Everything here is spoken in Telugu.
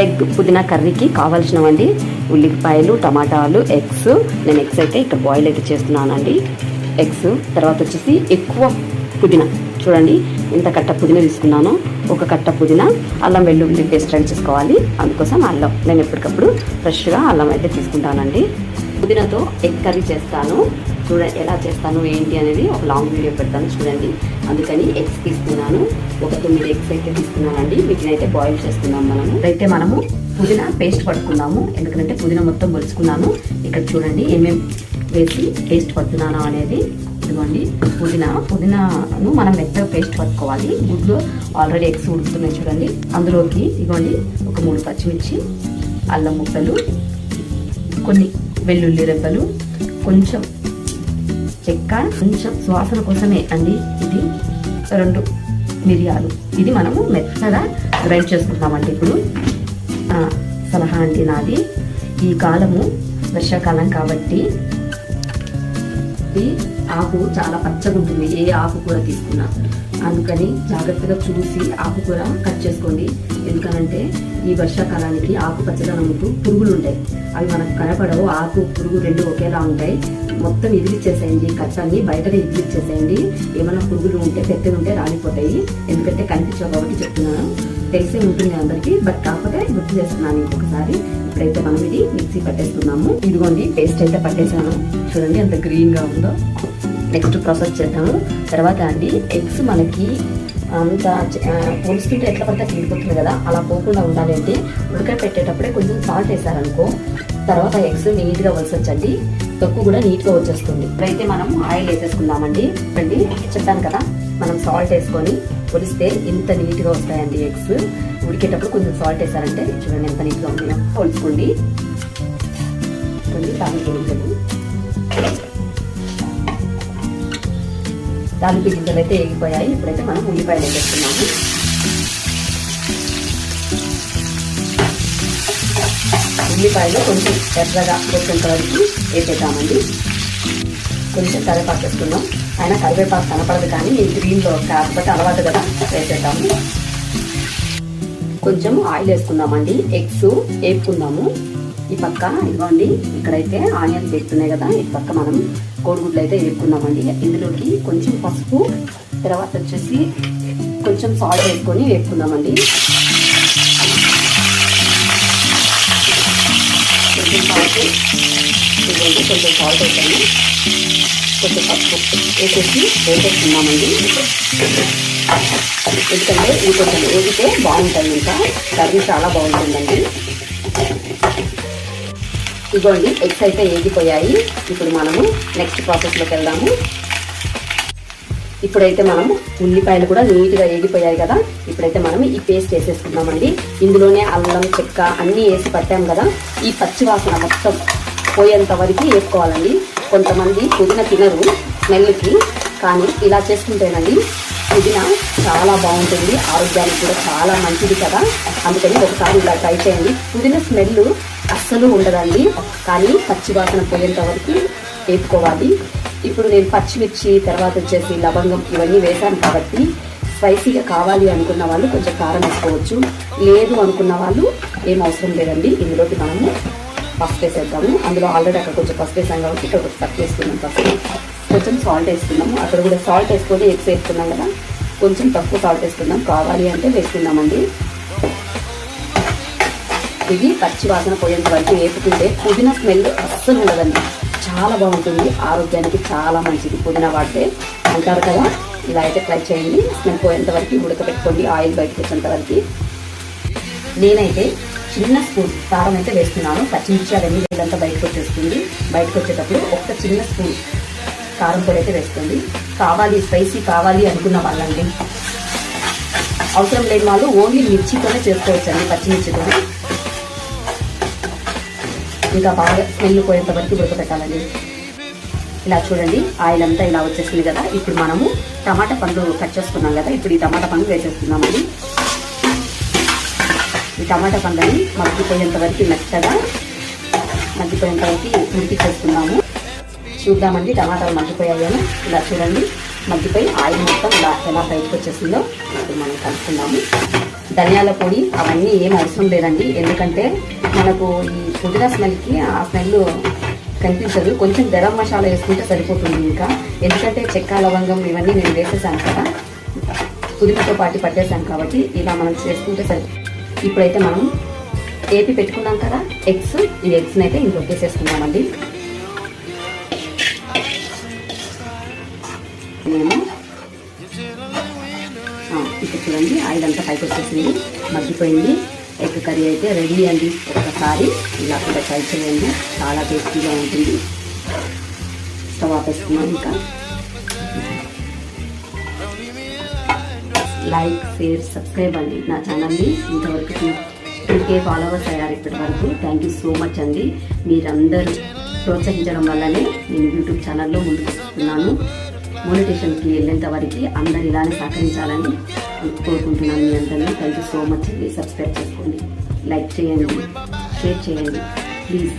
ఎగ్ పుదీనా కర్రీకి కావాల్సినవండి ఉల్లిపాయలు, టమాటాలు, ఎగ్స్. నేను ఎగ్స్ అయితే ఇక్కడ బాయిల్ అయితే చేస్తున్నానండి. ఎగ్స్ తర్వాత వచ్చేసి ఎక్కువ పుదీనా, చూడండి ఇంత కట్ట పుదీనా తీసుకున్నాను. ఒక కట్ట పుదీనా, అల్లం వెల్లుల్లి పేస్ట్ రెడీ చేసుకోవాలి. అందుకోసం అల్లం నేను ఎప్పటికప్పుడు ఫ్రెష్గా అల్లం అయితే తీసుకుంటానండి. పుదీనాతో ఎగ్ కర్రీ చేస్తాను. చూడండి ఎలా చేస్తాను ఏంటి అనేది ఒక లాంగ్ వీడియో పెడతాను చూడండి. అందుకని ఎగ్స్ తీసుకున్నాను. ఒక 9 ఎగ్స్ అయితే తీసుకున్నానండి. వీటిని అయితే బాయిల్ చేస్తున్నాం. అయితే మనము పుదీనా పేస్ట్ పట్టుకున్నాము. ఎందుకంటే పుదీనా మొత్తం పొలుచుకున్నాను. ఇక్కడ చూడండి ఏమేమి వేసి పేస్ట్ పడుతున్నాను అనేది. ఇదిగోండి పుదీనాను మనం మెత్తగా పేస్ట్ పట్టుకోవాలి. గుడ్లో ఆల్రెడీ ఎగ్స్ ఉడుకుతున్నాయి చూడండి. అందులోకి ఇదిగోండి ఒక 3 పచ్చిమిర్చి, అల్లం ముక్కలు, కొన్ని వెల్లుల్లి రెబ్బలు, కొంచెం చెక్క, కొంచెం సువాసన కోసమే అండి ఇది 2 మిరియాలు. ఇది మనము మెత్తగా గ్రైండ్ చేసుకుంటామండి. ఇప్పుడు సలహా అండి నాది, ఈ కాలము వర్షాకాలం కాబట్టి ఈ ఆకు చాలా పచ్చగా ఉంటుంది. ఏ ఆకుకూర తీసుకున్నా అందుకని జాగ్రత్తగా చూసి ఆకుకూర కట్ చేసుకోండి. ఎందుకనంటే ఈ వర్షాకాలానికి ఆకు పచ్చదనంతో పురుగులు ఉంటాయి. అవి మనకు కనపడవు. ఆకు పురుగు 2 ఒకేలా ఉంటాయి. మొత్తం ఇదిలిచ్చేసేయండి. కట్టని బయటనే ఇదిలిచ్చేసేయండి. ఏమైనా పురుగులు ఉంటే పెద్దగా ఉంటే రాలిపోతాయి. ఎందుకంటే కనిపించవు కాబట్టి చెప్తున్నాను. తెలిసే ఉంటుంది అందరికీ, బట్ కాకపోతే గుర్తు చేస్తున్నాను ఇంకొకసారి. ఇప్పుడైతే మనం ఇది మిక్సీ పట్టేస్తున్నాము. ఇదిగోండి పేస్ట్ అయితే పట్టేసాను. చూడండి ఎంత గ్రీన్గా ఉందో. నెక్స్ట్ ప్రాసెస్ చేద్దాము. తర్వాత అండి ఎగ్స్ మనకి అంత పోల్చుకుంటే ఎట్లా పడితే తీరిపోతుంది కదా, అలా పోకుండా ఉండాలి అంటే ఉడకపెట్టేటప్పుడే కొంచెం సాల్ట్ వేసారనుకో, తర్వాత ఎగ్స్ నీట్గా వలసొచ్చండి. తొక్కు కూడా నీట్గా వచ్చేస్తుంది. ఇప్పుడైతే మనం ఆయిల్ వేసేసుకుందామండి. రండి చెప్పాను కదా, మనం సాల్ట్ వేసుకొని పొలిస్తే ఇంత నీట్గా వస్తాయండి ఎగ్స్. ఉడికేటప్పుడు కొంచెం సాల్ట్ వేసారంటే చూడండి ఎంత నీట్గా ఉంటుందో. పొలుచుకోండి. కొంచెం తాలింపు గింజలు అయితే ఎగిపోయాయి. ఇప్పుడైతే మనం ఉల్లిపాయలు వేసేస్తున్నాము. ఉల్లిపాయలు కొంచెం ఎర్రగా వచ్చేంత వరకు వేసేద్దామండి. కొంచెం కరివేపాకు వేసుకుందాం. అయినా కరివేపాకు కనపడదు కానీ గ్రీన్లో కాబట్టి అలవాటు కదా, వేసేద్దాము. కొంచెం ఆయిల్ వేసుకుందామండి. ఎగ్స్ వేపుకుందాము. ఈ పక్క ఇదిగోండి ఇక్కడైతే ఆనియన్స్ వేస్తున్నాయి కదా, ఈ పక్క మనం కోడిగుడ్లు అయితే వేపుకుందామండి. ఇందులోకి కొంచెం పసుపు, తర్వాత వచ్చేసి కొంచెం సాల్ట్ వేసుకొని వేపుకుందామండి. కొంచెం సాల్ట్ ఇదిగోండి, కొంచెం సాల్ట్ వేసాను, కొంచెం పసుపు వేసేసి వేసేసుకుందామండి. ఎందుకంటే ఇది కొంచెం వేగితే బాగుంటుంది, ఇంకా కర్రీ చాలా బాగుంటుందండి. ఇదిగోండి ఎగ్స్ అయితే వేగిపోయాయి. ఇప్పుడు మనము నెక్స్ట్ ప్రాసెస్లోకి వెళ్దాము. ఇప్పుడైతే మనము ఉల్లిపాయలు కూడా నీట్గా వేగిపోయాయి కదా, ఇప్పుడైతే మనం ఈ పేస్ట్ వేసేసుకుందామండి. ఇందులోనే అల్లం, చెక్క అన్నీ వేసి పట్టాం కదా, ఈ పచ్చి వాసన మొత్తం పోయేంత వరకు వేసుకోవాలండి. కొంతమంది పుదీనా తినరు స్మెల్కి, కానీ ఇలా చేసుకుంటేనండి పుదీనా చాలా బాగుంటుంది. ఆరోగ్యానికి కూడా చాలా మంచిది కదా, అందుకని ఒకసారి ఇలా ట్రై చేయండి. పుదీనా స్మెల్ అస్సలు ఉండదండి, కానీ పచ్చి వాసన పోయేంత వరకు వేపుకోవాలి. ఇప్పుడు నేను పచ్చిమిర్చి, తర్వాత వచ్చేసి లవంగం ఇవన్నీ వేసాను కాబట్టి స్పైసీగా కావాలి అనుకున్న వాళ్ళు కొంచెం కారం వేసుకోవచ్చు. లేదు అనుకున్న వాళ్ళు ఏం అవసరం లేదండి. ఇందులోకి మనము పసుపు వేసేద్దాము. అందులో ఆల్రెడీ అక్కడ కొంచెం పసుపు వేసాం కాబట్టి ఇక్కడ కొంచెం తక్కువ వేసుకున్నాం. పసుపు కొంచెం సాల్ట్ వేసుకున్నాము. అక్కడ కూడా సాల్ట్ వేసుకొని ఎగ్స్ వేసుకున్నాం కదా, కొంచెం తక్కువ సాల్ట్ వేసుకుందాం. కావాలి అంటే వేసుకుందామండి. ఇది పచ్చి వాసన పోయేంత వరకు వేపుకుంటే పుదీనా స్మెల్ అస్సలు ఉండదండి, చాలా బాగుంటుంది. ఆరోగ్యానికి చాలా మంచిది పుదీనా వాడితే అంటారు కదా. ఇలా అయితే ట్రై చేయండి. స్మెల్ పోయేంత వరకు ఉడకబెట్టుకోండి, ఆయిల్ బయటకు వచ్చేంత వరకు. నేనైతే చిన్న స్పూన్ కారం అయితే వేస్తున్నాను. పచ్చిమిర్చి అవన్నీ వీళ్ళంతా బయటకు వచ్చేస్తుంది. బయటకు వచ్చేటప్పుడు ఒక చిన్న స్పూన్ కారం పొడి అయితే వేసుకోండి. కావాలి స్పైసీ కావాలి అనుకున్న వాళ్ళండి. అవసరం లేని వాళ్ళు ఓన్లీ మిర్చితోనే చేసుకోవచ్చండి, పచ్చిమిర్చితోనే. ఇంకా బాగా స్మెల్ పోయేంత వరకు ఉడకబెట్టాలండి. ఇలా చూడండి ఆయిల్ అంతా ఇలా వచ్చేసింది కదా. ఇప్పుడు మనము టమాటా పండ్లు కట్ చేసుకున్నాం కదా, ఇప్పుడు ఈ టమాటా పండ్లు వేసేస్తున్నామండి. ఈ టమాటా పండ్లని మగ్గిపోయేంత వరకు మెత్తగా మగ్గిపోయేంత వరకు ఉడికిచ్చేస్తున్నాము. చూద్దామండి టమాటాలు మగ్గిపోయాయని. ఇలా చూడండి మగ్గిపోయి ఆయిల్ మొత్తం ఇలా ఎలా బయటకు వచ్చేసిందో ఇప్పుడు మనం కలుపుకుందాము. ధనియాల పొడి అవన్నీ ఏం అవసరం లేదండి. ఎందుకంటే మనకు ఈ పుదీనా స్మెల్కి ఆ స్మెల్ కనిపించదు. కొంచెం గరం మసాలా వేసుకుంటే సరిపోతుంది. ఇంకా ఎందుకంటే చెక్క లవంగం ఇవన్నీ నేను వేసేసాను కదా, పుదీనాతో పాటు పట్టేసాను కాబట్టి ఇలా మనం చేసుకుంటే సరి. ఇప్పుడైతే మనం ఏపి పెట్టుకున్నాం కదా ఎగ్స్, ఈ ఎగ్స్ని అయితే ఇంట్లో వేసేసుకున్నామండి. నేను ఇప్పుడు చూడండి ఆయిల్ అంతా పైకి వచ్చేసింది, మగ్గిపోయింది. ఎగ్ కర్రీ అయితే రెడీ అండి. ఒకసారి ఇలా కూడా ట్రై చేయండి, చాలా టేస్టీగా ఉంటుంది. స్టవ్ ఆపేసుకున్నాం. ఇంకా లైక్, షేర్, సబ్స్క్రైబ్ అండి నా ఛానల్ని. ఇంతవరకు 2K ఫాలోవర్స్ అయ్యారు ఇప్పటి వరకు. థ్యాంక్ యూ సో మచ్ అండి. మీరందరూ ప్రోత్సహించడం వల్లనే నేను యూట్యూబ్ ఛానల్లో ముందుకు వస్తున్నాను. మోనిటేషన్కి వెళ్ళేంత వరకు అందరు ఇలానే సహకరించాలని కోరుకుంటున్నాను. మీ అందరినీ థ్యాంక్ యూ సో మచ్ అండి. సబ్స్క్రైబ్ చేసుకోండి, లైక్ చేయండి, షేర్ చేయండి ప్లీజ్.